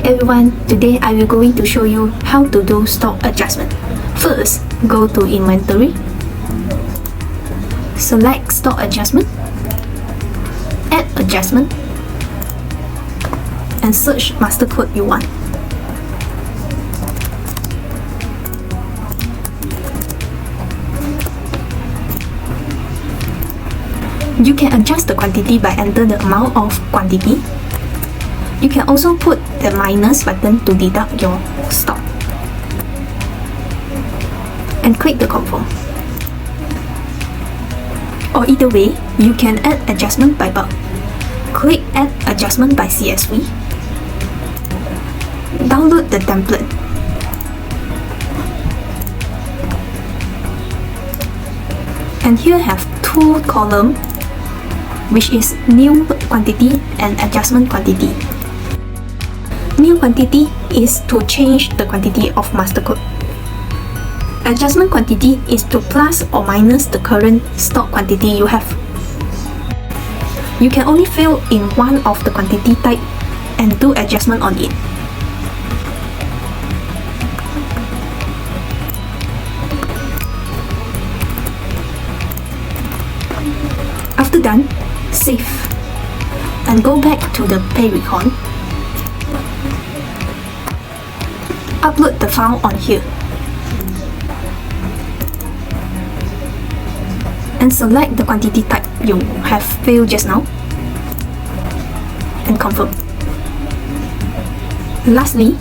everyone, today I will going to show you how to do stock adjustment. First, go to inventory, select stock adjustment, add adjustment, and search master code you want. You can adjust the quantity by enter the amount of quantity. You can also put the minus button to deduct your stock. And click the confirm. Or either way, you can add adjustment by bulk. Click add adjustment by CSV. Download the template. And here have two columns, which is new quantity and adjustment quantity. New quantity is to change the quantity of master code. Adjustment quantity is to plus or minus the current stock quantity you have. You can only fill in one of the quantity type and do adjustment on it. After done, save and go back to the PayRecon. Upload the file on here and select the quantity type you have filled just now and confirm. Lastly,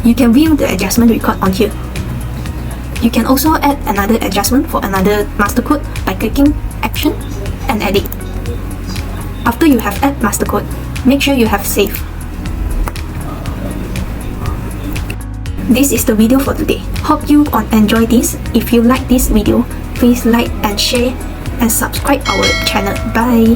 you can view the adjustment record on here. You can also add another adjustment for another master code by clicking action and edit. After you have added master code, make sure you have save. This is the video for today. Hope you enjoy this. If you like this video, please like and share and subscribe our channel. Bye.